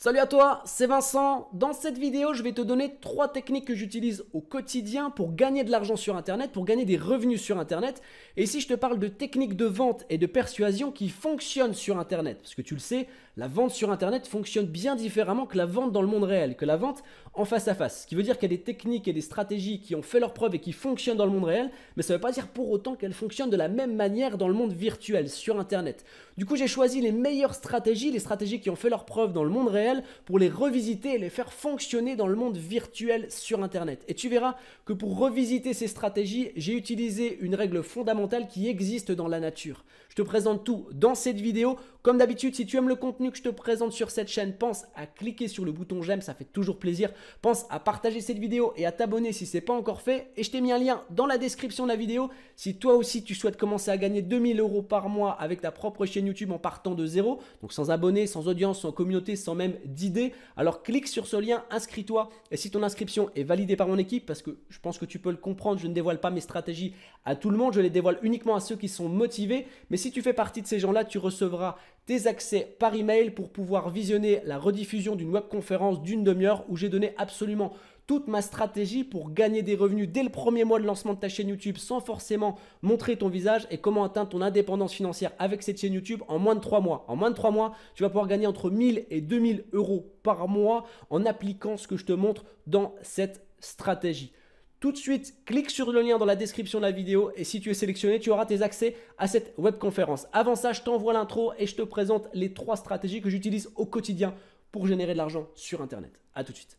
Salut à toi, c'est Vincent. Dans cette vidéo, je vais te donner 3 techniques que j'utilise au quotidien pour gagner de l'argent sur Internet, pour gagner des revenus sur Internet. Et ici, je te parle de techniques de vente et de persuasion qui fonctionnent sur Internet. Parce que tu le sais, la vente sur Internet fonctionne bien différemment que la vente dans le monde réel, que la vente en face à face. Ce qui veut dire qu'il y a des techniques et des stratégies qui ont fait leurs preuves et qui fonctionnent dans le monde réel, mais ça ne veut pas dire pour autant qu'elles fonctionnent de la même manière dans le monde virtuel, sur Internet. Du coup, j'ai choisi les meilleures stratégies, les stratégies qui ont fait leurs preuves dans le monde réel, pour les revisiter et les faire fonctionner dans le monde virtuel sur Internet. Et tu verras que pour revisiter ces stratégies, j'ai utilisé une règle fondamentale qui existe dans la nature. Je te présente tout dans cette vidéo. Comme d'habitude, si tu aimes le contenu que je te présente sur cette chaîne, pense à cliquer sur le bouton j'aime, ça fait toujours plaisir. Pense à partager cette vidéo et à t'abonner si ce n'est pas encore fait. Et je t'ai mis un lien dans la description de la vidéo. Si toi aussi tu souhaites commencer à gagner 2000 € par mois avec ta propre chaîne YouTube en partant de zéro, donc sans abonnés, sans audience, sans communauté, sans même d'idées, alors clique sur ce lien, inscris-toi. Et si ton inscription est validée par mon équipe, parce que je pense que tu peux le comprendre, je ne dévoile pas mes stratégies à tout le monde, je les dévoile uniquement à ceux qui sont motivés. Mais si tu fais partie de ces gens-là, tu recevras tes accès par email pour pouvoir visionner la rediffusion d'une webconférence d'une demi-heure où j'ai donné absolument toute ma stratégie pour gagner des revenus dès le premier mois de lancement de ta chaîne YouTube sans forcément montrer ton visage et comment atteindre ton indépendance financière avec cette chaîne YouTube en moins de 3 mois. En moins de 3 mois, tu vas pouvoir gagner entre 1000 et 2000 € par mois en appliquant ce que je te montre dans cette stratégie. Tout de suite, clique sur le lien dans la description de la vidéo et si tu es sélectionné, tu auras tes accès à cette webconférence. Avant ça, je t'envoie l'intro et je te présente les 3 stratégies que j'utilise au quotidien pour générer de l'argent sur Internet. À tout de suite.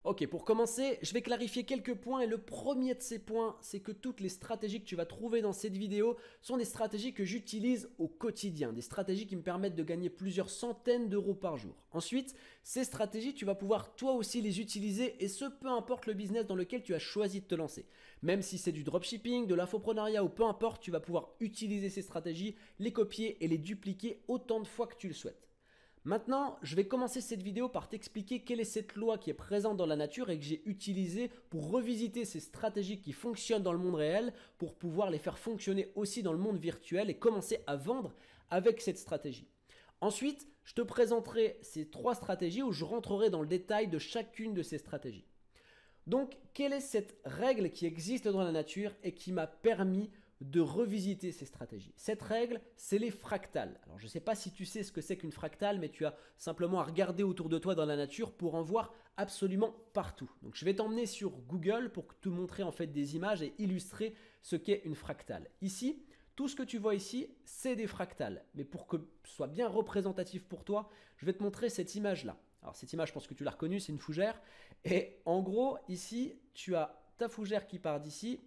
Ok, pour commencer, je vais clarifier quelques points et le premier de ces points, c'est que toutes les stratégies que tu vas trouver dans cette vidéo sont des stratégies que j'utilise au quotidien, des stratégies qui me permettent de gagner plusieurs centaines d'euros par jour. Ensuite, ces stratégies, tu vas pouvoir toi aussi les utiliser et ce, peu importe le business dans lequel tu as choisi de te lancer. Même si c'est du dropshipping, de l'infoprenariat ou peu importe, tu vas pouvoir utiliser ces stratégies, les copier et les dupliquer autant de fois que tu le souhaites. Maintenant, je vais commencer cette vidéo par t'expliquer quelle est cette loi qui est présente dans la nature et que j'ai utilisée pour revisiter ces stratégies qui fonctionnent dans le monde réel pour pouvoir les faire fonctionner aussi dans le monde virtuel et commencer à vendre avec cette stratégie. Ensuite, je te présenterai ces 3 stratégies où je rentrerai dans le détail de chacune de ces stratégies. Donc, quelle est cette règle qui existe dans la nature et qui m'a permis de revisiter ces stratégies? Cette règle, c'est les fractales. Alors, je ne sais pas si tu sais ce que c'est qu'une fractale, mais tu as simplement à regarder autour de toi dans la nature pour en voir absolument partout. Donc, je vais t'emmener sur Google pour te montrer en fait des images et illustrer ce qu'est une fractale. Ici, tout ce que tu vois ici, c'est des fractales. Mais pour que ce soit bien représentatif pour toi, je vais te montrer cette image-là. Alors, cette image, je pense que tu l'as reconnue, c'est une fougère. Et en gros, ici, tu as ta fougère qui part d'ici.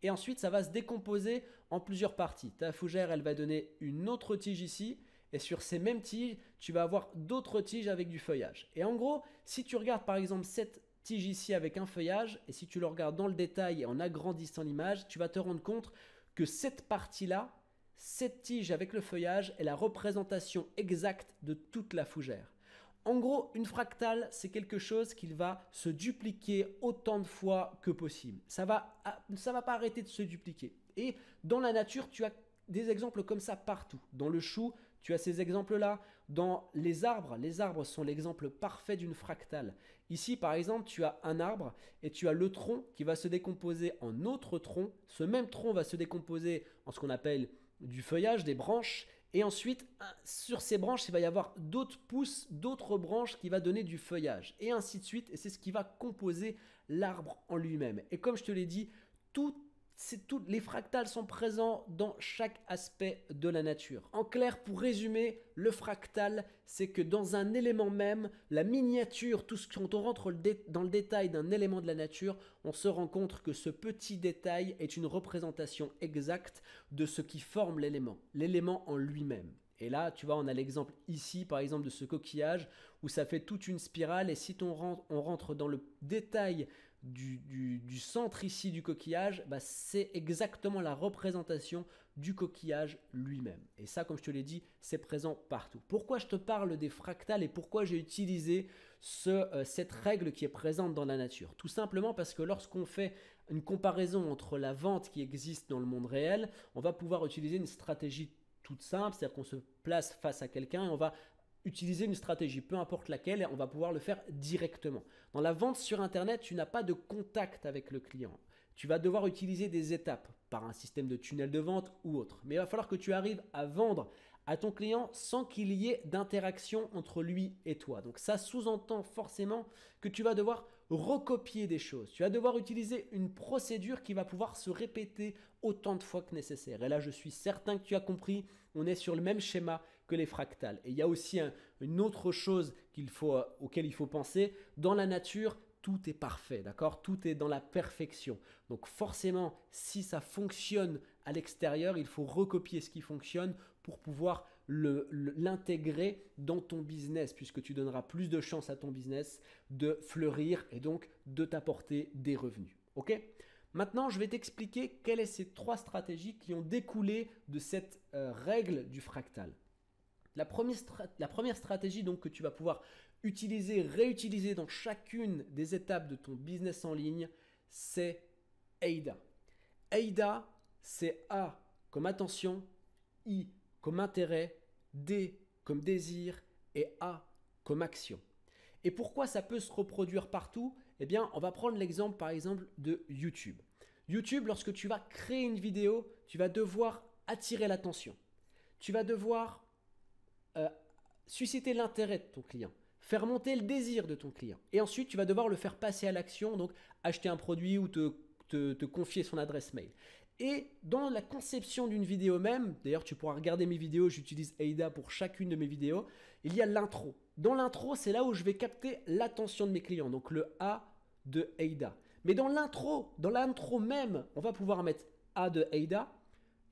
Et ensuite, ça va se décomposer en plusieurs parties. Ta fougère, elle va donner une autre tige ici. Et sur ces mêmes tiges, tu vas avoir d'autres tiges avec du feuillage. Et en gros, si tu regardes par exemple cette tige ici avec un feuillage, et si tu le regardes dans le détail et en agrandissant l'image, tu vas te rendre compte que cette partie-là, cette tige avec le feuillage, est la représentation exacte de toute la fougère. En gros, une fractale, c'est quelque chose qui va se dupliquer autant de fois que possible. Ça va pas arrêter de se dupliquer. Et dans la nature, tu as des exemples comme ça partout. Dans le chou, tu as ces exemples-là. Dans les arbres sont l'exemple parfait d'une fractale. Ici, par exemple, tu as un arbre et tu as le tronc qui va se décomposer en autre tronc. Ce même tronc va se décomposer en ce qu'on appelle du feuillage, des branches. Et ensuite, sur ces branches, il va y avoir d'autres pousses, d'autres branches qui vont donner du feuillage. Et ainsi de suite. Et c'est ce qui va composer l'arbre en lui-même. Et comme je te l'ai dit, les fractales sont présents dans chaque aspect de la nature. En clair, pour résumer, le fractal, c'est que dans un élément même, la miniature, quand on rentre dans le détail d'un élément de la nature, on se rend compte que ce petit détail est une représentation exacte de ce qui forme l'élément en lui-même. Et là, tu vois, on a l'exemple ici, par exemple, de ce coquillage où ça fait toute une spirale. Et si on rentre dans le détail du centre ici du coquillage, bah, c'est exactement la représentation du coquillage lui-même. Et ça, comme je te l'ai dit, c'est présent partout. Pourquoi je te parle des fractales et pourquoi j'ai utilisé cette règle qui est présente dans la nature? Tout simplement parce que lorsqu'on fait une comparaison entre la vente qui existe dans le monde réel, on va pouvoir utiliser une stratégie toute simple, c'est-à-dire qu'on se place face à quelqu'un et on va utiliser une stratégie, peu importe laquelle, et on va pouvoir le faire directement. Dans la vente sur Internet, tu n'as pas de contact avec le client. Tu vas devoir utiliser des étapes par un système de tunnel de vente ou autre. Mais il va falloir que tu arrives à vendre à ton client sans qu'il y ait d'interaction entre lui et toi. Donc ça sous-entend forcément que tu vas devoir recopier des choses. Tu vas devoir utiliser une procédure qui va pouvoir se répéter autant de fois que nécessaire. Et là, je suis certain que tu as compris, on est sur le même schéma que les fractales. Et il y a aussi une autre chose auquel il faut penser. Dans la nature, tout est parfait, d'accord? Tout est dans la perfection. Donc forcément, si ça fonctionne à l'extérieur, il faut recopier ce qui fonctionne pour pouvoir l'intégrer dans ton business, puisque tu donneras plus de chances à ton business de fleurir et donc de t'apporter des revenus. Ok? Maintenant, je vais t'expliquer quelles sont ces 3 stratégies qui ont découlé de cette règle du fractal. La première stratégie donc, que tu vas pouvoir utiliser, réutiliser dans chacune des étapes de ton business en ligne, c'est AIDA. AIDA, c'est A comme attention, I comme intérêt, D comme désir et A comme action. Et pourquoi ça peut se reproduire partout? Eh bien, on va prendre l'exemple par exemple de YouTube. YouTube, lorsque tu vas créer une vidéo, tu vas devoir attirer l'attention. Tu vas devoir susciter l'intérêt de ton client, faire monter le désir de ton client. Et ensuite, tu vas devoir le faire passer à l'action, donc acheter un produit ou te confier son adresse mail. Et dans la conception d'une vidéo même, d'ailleurs tu pourras regarder mes vidéos, j'utilise AIDA pour chacune de mes vidéos, il y a l'intro. Dans l'intro, c'est là où je vais capter l'attention de mes clients, donc le A de AIDA. Mais dans l'intro même, on va pouvoir mettre A de AIDA,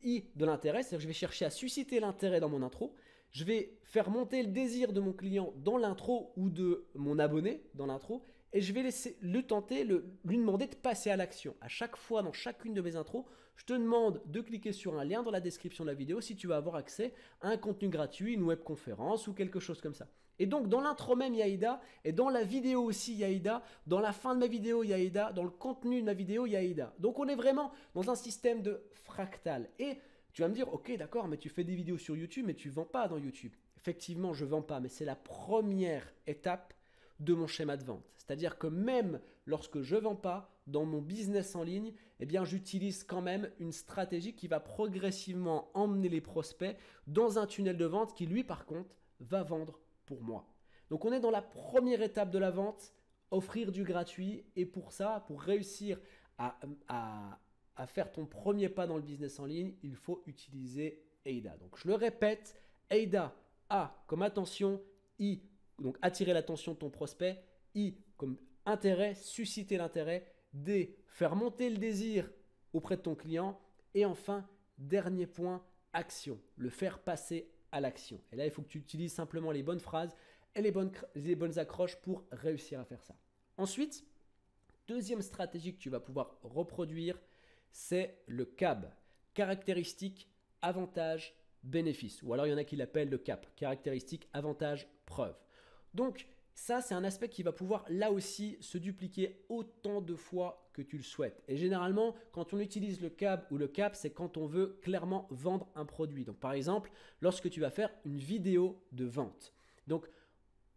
I de l'intérêt, c'est-à-dire que je vais chercher à susciter l'intérêt dans mon intro. Je vais faire monter le désir de mon client dans l'intro ou de mon abonné dans l'intro et je vais laisser lui demander de passer à l'action. À chaque fois, dans chacune de mes intros, je te demande de cliquer sur un lien dans la description de la vidéo si tu veux avoir accès à un contenu gratuit, une webconférence ou quelque chose comme ça. Et donc, dans l'intro même, il y a AIDA et dans la vidéo aussi, il y a AIDA. Dans la fin de ma vidéo, il y a AIDA. Dans le contenu de ma vidéo, il y a AIDA. Donc, on est vraiment dans un système de fractal. Et tu vas me dire, ok, d'accord, mais tu fais des vidéos sur YouTube, mais tu ne vends pas dans YouTube. Effectivement, je ne vends pas, mais c'est la première étape de mon schéma de vente. C'est-à-dire que même lorsque je ne vends pas, dans mon business en ligne, eh bien, j'utilise quand même une stratégie qui va progressivement emmener les prospects dans un tunnel de vente qui, lui, par contre, va vendre pour moi. Donc, on est dans la première étape de la vente, offrir du gratuit. Et pour ça, pour réussir à faire ton premier pas dans le business en ligne, il faut utiliser AIDA. Donc, je le répète, AIDA, A comme attention, I, donc attirer l'attention de ton prospect, I comme intérêt, susciter l'intérêt, D, faire monter le désir auprès de ton client, et enfin, dernier point, action, le faire passer à l'action. Et là, il faut que tu utilises simplement les bonnes phrases et les bonnes accroches pour réussir à faire ça. Ensuite, deuxième stratégie que tu vas pouvoir reproduire, c'est le CAB, caractéristique, avantage, bénéfice. Ou alors il y en a qui l'appellent le CAP, caractéristique, avantage, preuve. Donc ça, c'est un aspect qui va pouvoir là aussi se dupliquer autant de fois que tu le souhaites. Et généralement, quand on utilise le CAB ou le CAP, c'est quand on veut clairement vendre un produit. Donc par exemple, lorsque tu vas faire une vidéo de vente. Donc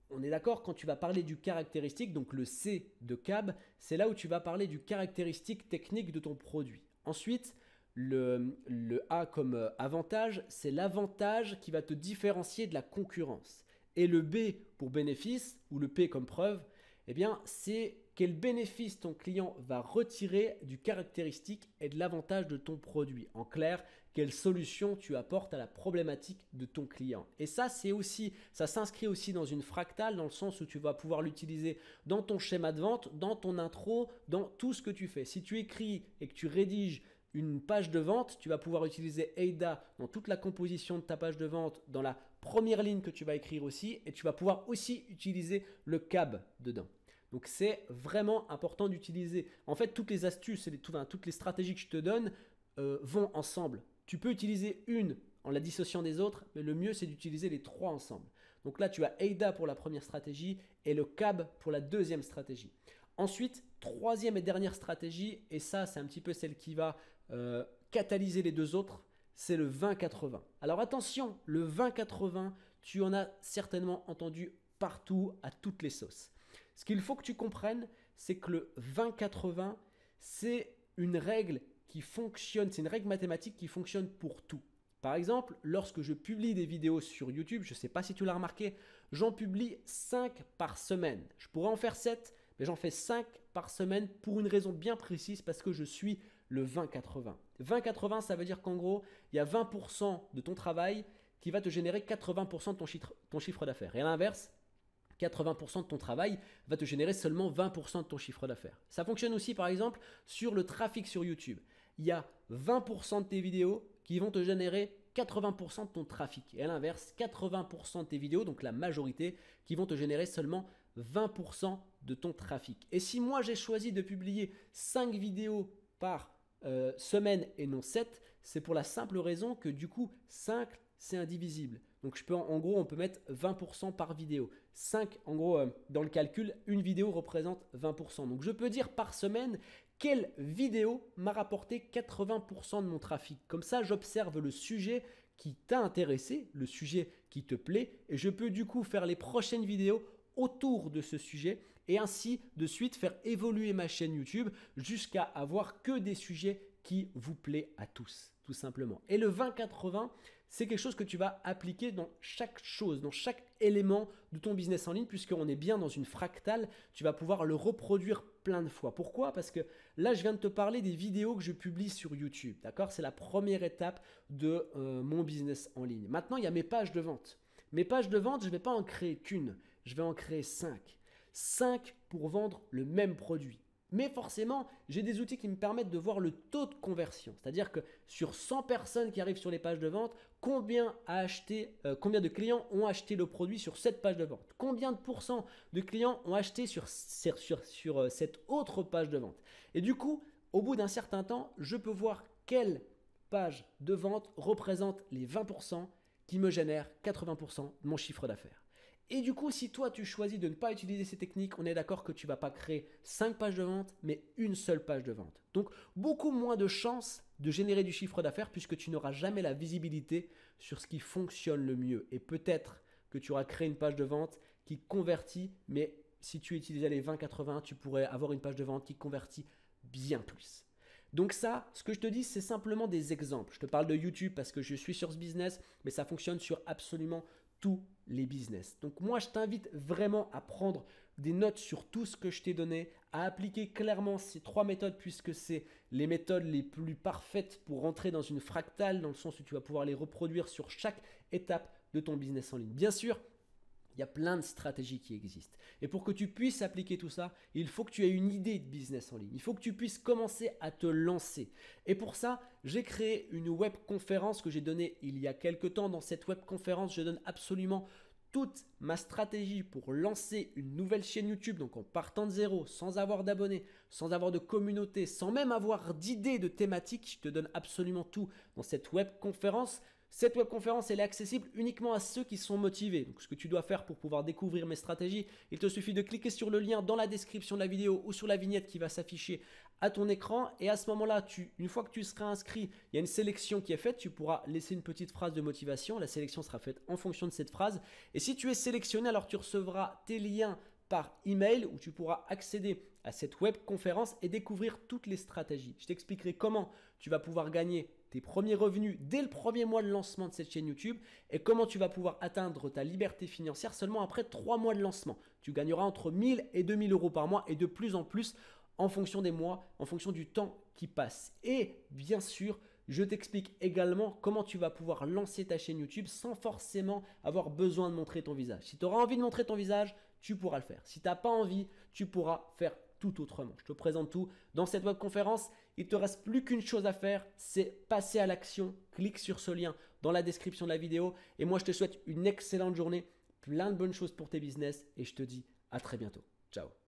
on est d'accord, quand tu vas parler du caractéristique, donc le C de CAB, c'est là où tu vas parler du caractéristique technique de ton produit. Ensuite, le A comme avantage, c'est l'avantage qui va te différencier de la concurrence. Et le B pour bénéfice, ou le P comme preuve, eh bien, c'est quel bénéfice ton client va retirer du caractéristique et de l'avantage de ton produit. En clair, quelle solution tu apportes à la problématique de ton client. Et ça, ça s'inscrit aussi dans une fractale, dans le sens où tu vas pouvoir l'utiliser dans ton schéma de vente, dans ton intro, dans tout ce que tu fais. Si tu écris et que tu rédiges une page de vente, tu vas pouvoir utiliser AIDA dans toute la composition de ta page de vente, dans la première ligne que tu vas écrire aussi, et tu vas pouvoir aussi utiliser le CAB dedans. Donc c'est vraiment important d'utiliser. En fait, toutes les astuces et toutes les stratégies que je te donne vont ensemble. Tu peux utiliser une en la dissociant des autres, mais le mieux c'est d'utiliser les trois ensemble. Donc là, tu as AIDA pour la première stratégie et le CAB pour la deuxième stratégie. Ensuite, troisième et dernière stratégie, et ça c'est un petit peu celle qui va catalyser les deux autres, c'est le 20-80. Alors attention, le 20-80, tu en as certainement entendu partout, à toutes les sauces. Ce qu'il faut que tu comprennes, c'est que le 20-80, c'est une règle qui fonctionne, c'est une règle mathématique qui fonctionne pour tout. Par exemple, lorsque je publie des vidéos sur YouTube, je ne sais pas si tu l'as remarqué, j'en publie 5 par semaine. Je pourrais en faire 7, mais j'en fais 5 par semaine pour une raison bien précise, parce que je suis le 20-80. 20-80, ça veut dire qu'en gros, il y a 20% de ton travail qui va te générer 80% de ton chiffre d'affaires. Et à l'inverse, 80% de ton travail va te générer seulement 20% de ton chiffre d'affaires. Ça fonctionne aussi par exemple sur le trafic sur YouTube. Il y a 20% de tes vidéos qui vont te générer 80% de ton trafic. Et à l'inverse, 80% de tes vidéos, donc la majorité, qui vont te générer seulement 20% de ton trafic. Et si moi j'ai choisi de publier 5 vidéos par semaine et non 7, c'est pour la simple raison que du coup 5 c'est indivisible. Donc en gros on peut mettre 20% par vidéo. 5 en gros dans le calcul, une vidéo représente 20%. Donc je peux dire par semaine quelle vidéo m'a rapporté 80% de mon trafic. Comme ça j'observe le sujet qui t'a intéressé, le sujet qui te plaît, et je peux du coup faire les prochaines vidéos autour de ce sujet et ainsi de suite faire évoluer ma chaîne YouTube jusqu'à avoir que des sujets qui vous plaisent à tous, tout simplement. Et le 20-80, c'est quelque chose que tu vas appliquer dans chaque chose, dans chaque élément de ton business en ligne, puisqu'on est bien dans une fractale, tu vas pouvoir le reproduire plein de fois. Pourquoi? Parce que là, je viens de te parler des vidéos que je publie sur YouTube, d'accord? C'est la première étape de mon business en ligne. Maintenant, il y a mes pages de vente. Mes pages de vente, je ne vais pas en créer qu'une, je vais en créer 5. 5 pour vendre le même produit. Mais forcément, j'ai des outils qui me permettent de voir le taux de conversion. C'est-à-dire que sur 100 personnes qui arrivent sur les pages de vente, combien de clients ont acheté le produit sur cette page de vente? Combien de pourcents de clients ont acheté sur cette autre page de vente? Et du coup, au bout d'un certain temps, je peux voir quelle page de vente représente les 20% qui me génèrent 80% de mon chiffre d'affaires. Et du coup, si toi, tu choisis de ne pas utiliser ces techniques, on est d'accord que tu ne vas pas créer 5 pages de vente, mais une seule page de vente. Donc, beaucoup moins de chances de générer du chiffre d'affaires puisque tu n'auras jamais la visibilité sur ce qui fonctionne le mieux. Et peut-être que tu auras créé une page de vente qui convertit, mais si tu utilisais les 20-80, tu pourrais avoir une page de vente qui convertit bien plus. Donc ça, ce que je te dis, c'est simplement des exemples. Je te parle de YouTube parce que je suis sur ce business, mais ça fonctionne sur absolument tous les business. Donc moi, je t'invite vraiment à prendre des notes sur tout ce que je t'ai donné, à appliquer clairement ces 3 méthodes puisque c'est les méthodes les plus parfaites pour rentrer dans une fractale, dans le sens où tu vas pouvoir les reproduire sur chaque étape de ton business en ligne. Bien sûr, il y a plein de stratégies qui existent. Et pour que tu puisses appliquer tout ça, il faut que tu aies une idée de business en ligne. Il faut que tu puisses commencer à te lancer. Et pour ça, j'ai créé une webconférence que j'ai donnée il y a quelques temps. Dans cette webconférence, je donne absolument toute ma stratégie pour lancer une nouvelle chaîne YouTube, donc en partant de zéro, sans avoir d'abonnés, sans avoir de communauté, sans même avoir d'idées de thématiques. Je te donne absolument tout dans cette webconférence. Cette webconférence, elle est accessible uniquement à ceux qui sont motivés. Donc, ce que tu dois faire pour pouvoir découvrir mes stratégies, il te suffit de cliquer sur le lien dans la description de la vidéo ou sur la vignette qui va s'afficher à ton écran. Et à ce moment-là, une fois que tu seras inscrit, il y a une sélection qui est faite. Tu pourras laisser une petite phrase de motivation. La sélection sera faite en fonction de cette phrase. Et si tu es sélectionné, alors tu recevras tes liens par email où tu pourras accéder à cette webconférence et découvrir toutes les stratégies. Je t'expliquerai comment tu vas pouvoir gagner tes premiers revenus dès le premier mois de lancement de cette chaîne YouTube et comment tu vas pouvoir atteindre ta liberté financière seulement après 3 mois de lancement. Tu gagneras entre 1000 et 2000 euros par mois et de plus en plus en fonction des mois, en fonction du temps qui passe. Et bien sûr, je t'explique également comment tu vas pouvoir lancer ta chaîne YouTube sans forcément avoir besoin de montrer ton visage. Si tu auras envie de montrer ton visage, tu pourras le faire. Si tu n'as pas envie, tu pourras faire tout autrement. Je te présente tout dans cette webconférence. Il ne te reste plus qu'une chose à faire, c'est passer à l'action. Clique sur ce lien dans la description de la vidéo. Et moi, je te souhaite une excellente journée, plein de bonnes choses pour tes business et je te dis à très bientôt. Ciao.